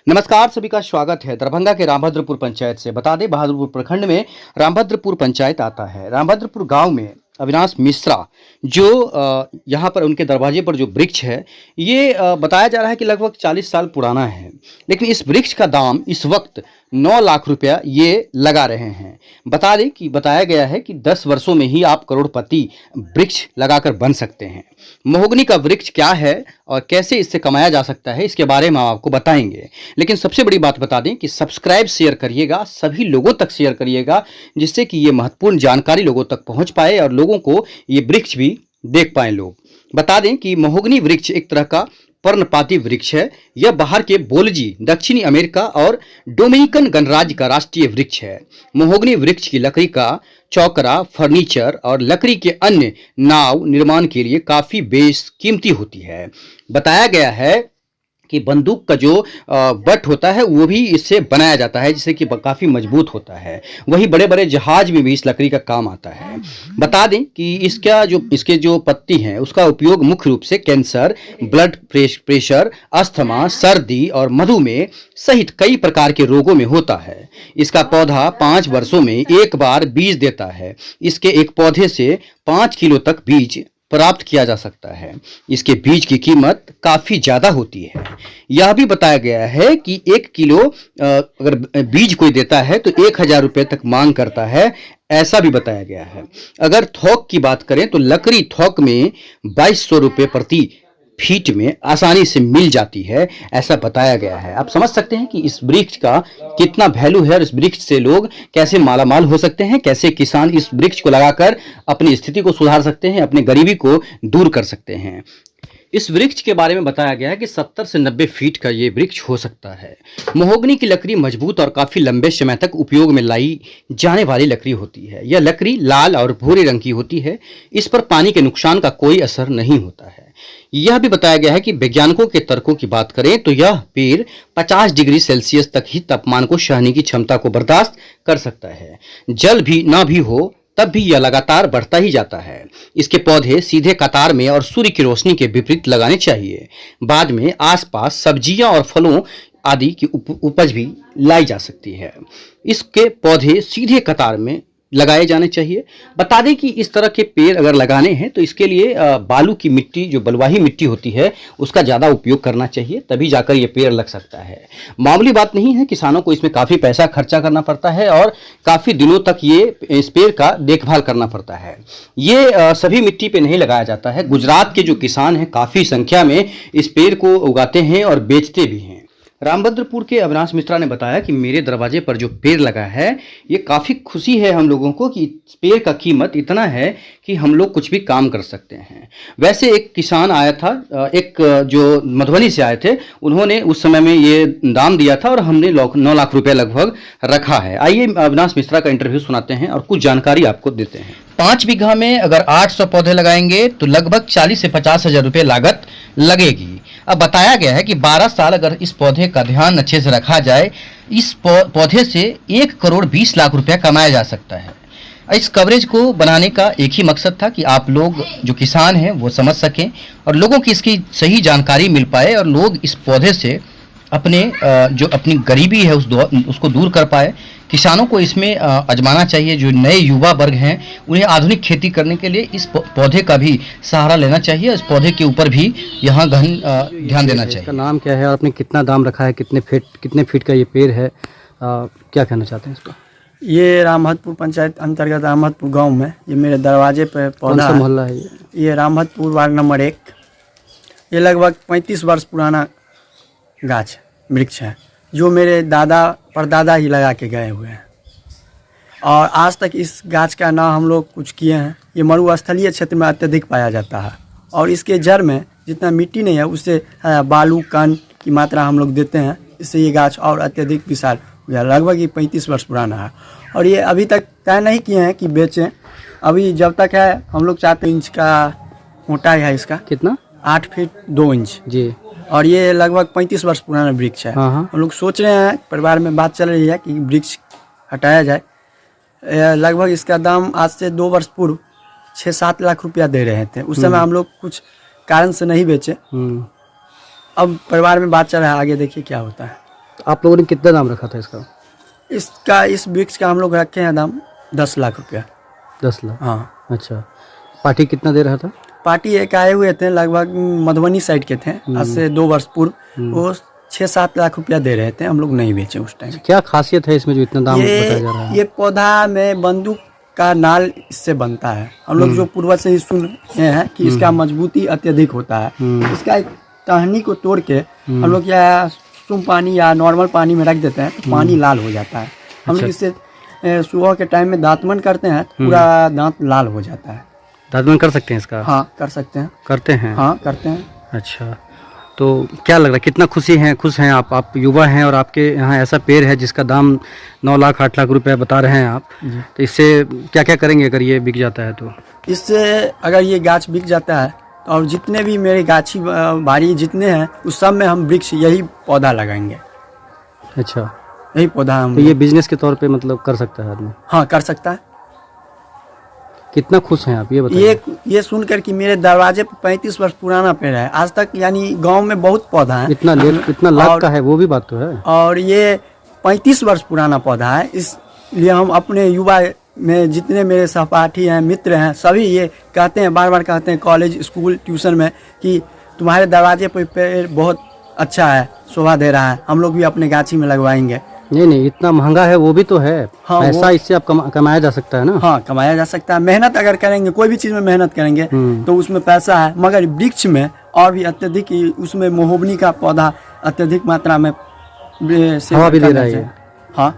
नमस्कार, सभी का स्वागत है। दरभंगा के रामभद्रपुर पंचायत से बता दें, बहादुरपुर प्रखंड में रामभद्रपुर पंचायत आता है। रामभद्रपुर गांव में अविनाश मिश्रा जो यहाँ पर उनके दरवाजे पर जो वृक्ष है, ये बताया जा रहा है कि लगभग 40 साल पुराना है। लेकिन इस वृक्ष का दाम इस वक्त 9 लाख रुपया ये लगा रहे हैं। बता दें कि बताया गया है कि 10 वर्षों में ही आप करोड़पति वृक्ष लगाकर बन सकते हैं। महोगनी का वृक्ष क्या है और कैसे इससे कमाया जा सकता है, इसके बारे में हम आपको बताएंगे। लेकिन सबसे बड़ी बात बता दें कि सब्सक्राइब शेयर करिएगा, सभी लोगों तक शेयर करिएगा, जिससे कि ये महत्वपूर्ण जानकारी लोगों तक पहुंच पाए और लोगों को ये वृक्ष भी देख पाए लोग। बता दें कि महोगनी वृक्ष एक तरह का पर्णपाती वृक्ष है। यह बाहर के बोलजी, दक्षिणी अमेरिका और डोमिनिकन गणराज्य का राष्ट्रीय वृक्ष है। महोगनी वृक्ष की लकड़ी का चौकरा, फर्नीचर और लकड़ी के अन्य नाव निर्माण के लिए काफी बेशकीमती होती है। बताया गया है कि बंदूक का जो बट होता है वो भी इससे बनाया जाता है, जिससे कि काफ़ी मजबूत होता है। वही बड़े बड़े जहाज में भी इस लकड़ी का काम आता है। बता दें कि इसके जो पत्ती हैं उसका उपयोग मुख्य रूप से कैंसर, ब्लड प्रेशर, अस्थमा, सर्दी और मधुमेह सहित कई प्रकार के रोगों में होता है। इसका पौधा 5 वर्षों में एक बार बीज देता है। इसके एक पौधे से 5 किलो तक बीज प्राप्त किया जा सकता है। इसके बीज की कीमत काफ़ी ज़्यादा होती है। यह भी बताया गया है कि 1 किलो अगर बीज कोई देता है तो 1000 रुपये तक मांग करता है, ऐसा भी बताया गया है। अगर थोक की बात करें तो लकड़ी थोक में 2200 रुपये प्रति फीट में आसानी से मिल जाती है, ऐसा बताया गया है। आप समझ सकते हैं कि इस वृक्ष का कितना वैल्यू है और इस वृक्ष से लोग कैसे मालामाल हो सकते हैं, कैसे किसान इस वृक्ष को लगाकर अपनी स्थिति को सुधार सकते हैं, अपनी गरीबी को दूर कर सकते हैं। इस वृक्ष के बारे में बताया गया है कि 70 से 90 फीट का ये वृक्ष हो सकता है। महोगनी की लकड़ी मजबूत और काफ़ी लंबे समय तक उपयोग में लाई जाने वाली लकड़ी होती है। यह लकड़ी लाल और भूरे रंग की होती है। इस पर पानी के नुकसान का कोई असर नहीं होता है। यह भी बताया गया है कि वैज्ञानिकों के तर्कों की बात करें तो यह पेड़ 50 डिग्री सेल्सियस तक ही तापमान को सहने की क्षमता को बर्दाश्त कर सकता है। जल भी ना भी हो तब भी यह लगातार बढ़ता ही जाता है। इसके पौधे सीधे कतार में और सूर्य की रोशनी के विपरीत लगाने चाहिए। बाद में आसपास सब्जियां और फलों आदि की उपज भी लाई जा सकती है। इसके पौधे सीधे कतार में लगाए जाने चाहिए। बता दें कि इस तरह के पेड़ अगर लगाने हैं तो इसके लिए बालू की मिट्टी, जो बलुआही मिट्टी होती है, उसका ज़्यादा उपयोग करना चाहिए, तभी जाकर ये पेड़ लग सकता है। मामूली बात नहीं है, किसानों को इसमें काफ़ी पैसा खर्चा करना पड़ता है और काफ़ी दिनों तक ये इस पेड़ का देखभाल करना पड़ता है। ये सभी मिट्टी पे नहीं लगाया जाता है। गुजरात के जो किसान हैं काफ़ी संख्या में इस पेड़ को उगाते हैं और बेचते भी हैं। रामभद्रपुर के अविनाश मिश्रा ने बताया कि मेरे दरवाजे पर जो पेड़ लगा है, ये काफ़ी खुशी है हम लोगों को कि इस पेड़ का कीमत इतना है कि हम लोग कुछ भी काम कर सकते हैं। वैसे एक किसान आया था, एक जो मधुबनी से आए थे, उन्होंने उस समय में ये दाम दिया था और हमने 9 लाख रुपये लगभग रखा है। आइए अविनाश मिश्रा का इंटरव्यू सुनाते हैं और कुछ जानकारी आपको देते हैं। 5 बीघा में अगर 800 पौधे लगाएंगे तो लगभग 40 से 50 हज़ार रुपये लागत लगेगी। अब बताया गया है कि 12 साल अगर इस पौधे का ध्यान अच्छे से रखा जाए, इस पौधे से 1 करोड़ 20 लाख रुपया कमाया जा सकता है। इस कवरेज को बनाने का एक ही मकसद था कि आप लोग जो किसान हैं वो समझ सकें और लोगों की इसकी सही जानकारी मिल पाए और लोग इस पौधे से अपने जो अपनी गरीबी है उसको दूर कर पाए। किसानों को इसमें आजमाना चाहिए। जो नए युवा वर्ग हैं उन्हें आधुनिक खेती करने के लिए इस पौधे का भी सहारा लेना चाहिए। इस पौधे के ऊपर भी यहाँ गहन ध्यान देना चाहिए। इसका नाम क्या है और आपने कितना दाम रखा है, कितने फीट का ये पेड़ है, क्या कहना चाहते हैं इसका? ये रामभद्रपुर पंचायत अंतर्गत रामभद्रपुर गांव में ये मेरे दरवाजे पर पौधा है। मोहल्ला है ये रामभद्रपुर वार्ड नंबर 1। ये लगभग 35 वर्ष पुराना गाछ वृक्ष है, जो मेरे दादा परदादा ही लगा के गए हुए हैं और आज तक इस गाछ का ना हम लोग कुछ किए हैं। ये मरुस्थलीय क्षेत्र में अत्यधिक पाया जाता है और इसके जड़ में जितना मिट्टी नहीं है उससे बालू कण की मात्रा हम लोग देते हैं। इससे ये गाछ और अत्यधिक विशाल हो गया। लगभग ये 35 वर्ष पुराना है और ये अभी तक तय नहीं किए हैं कि बेचें। अभी जब तक है हम लोग 4 इंच का मोटाई है इसका। कितना? 8 फीट 2 इंच जी। और ये लगभग 35 वर्ष पुराना वृक्ष है। हम लोग सोच रहे हैं, परिवार में बात चल रही है कि वृक्ष हटाया जाए। लगभग इसका दाम आज से 2 वर्ष पूर्व 6-7 लाख रुपया दे रहे थे। उस समय हम लोग कुछ कारण से नहीं बेचे। अब परिवार में बात चल रहा है, आगे देखिए क्या होता है। आप लोगों ने कितना दाम रखा था इसका? इस वृक्ष का हम लोग रखे हैं दाम 10 लाख रुपया। 10 लाख। हाँ। अच्छा, पार्टी कितना दे रहा था? पार्टी एक आए हुए थे लगभग मधुबनी साइड के थे, आज से 2 वर्ष पूर्व। वो 6-7 लाख रुपया दे रहे थे, हम लोग नहीं बेचे उस टाइम। क्या खासियत है इसमें जो इतना दाम बताया जा रहा है? ये पौधा में बंदूक का नाल इससे बनता है। हम लोग जो पूर्वज से ही सुन रहे हैं कि इसका मजबूती अत्यधिक होता है। इसका एक टहनी को तोड़ के हम लोग या सुम पानी या नॉर्मल पानी में रख देते हैं तो पानी लाल हो जाता है। हम लोग इससे सुबह के टाइम में दांतमन करते हैं तो पूरा दांत लाल हो जाता है। दातमन कर सकते हैं इसका? हाँ, कर सकते हैं। करते हैं? हाँ, करते हैं। अच्छा, तो क्या लग रहा है, कितना खुश हैं आप युवा हैं और आपके यहाँ ऐसा पेड़ है जिसका दाम 9 लाख 8 लाख रुपए बता रहे हैं आप, तो इससे क्या क्या करेंगे अगर ये बिक जाता है तो? इससे अगर ये गाछ बिक जाता है तो और जितने भी मेरे गाछी बाड़ी जितने हैं उस सब में हम वृक्ष यही पौधा लगाएंगे। अच्छा, यही पौधा हम तो ये बिजनेस के तौर पे मतलब कर सकता है आदमी? हाँ, कर सकता है। कितना खुश हैं आप ये बताइए? ये सुनकर कि मेरे दरवाजे पर 35 वर्ष पुराना पेड़ है, आज तक यानी गांव में बहुत पौधा है। इतना लाख का है, वो भी बात तो है। और ये 35 वर्ष पुराना पौधा है, इसलिए हम अपने युवा में जितने मेरे सहपाठी हैं, मित्र हैं, सभी ये कहते हैं, बार बार कहते हैं कॉलेज स्कूल ट्यूशन में कि तुम्हारे दरवाजे पर पेड़ बहुत अच्छा है, शोभा दे रहा है, हम लोग भी अपने गाछी में लगवाएंगे। नहीं, इतना महंगा है वो भी तो है। हाँ, पैसा इससे आप कमाया जा सकता है ना? हाँ, कमाया जा सकता है। मेहनत अगर करेंगे, कोई भी चीज़ में मेहनत करेंगे तो उसमें पैसा है। मगर वृक्ष में और भी अत्यधिक, उसमें महोगनी का पौधा अत्यधिक मात्रा में हवा भी दे रहा है। हाँ।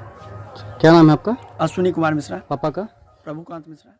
क्या नाम है आपका? अश्विनी कुमार मिश्रा। पापा का? प्रभुकांत मिश्रा।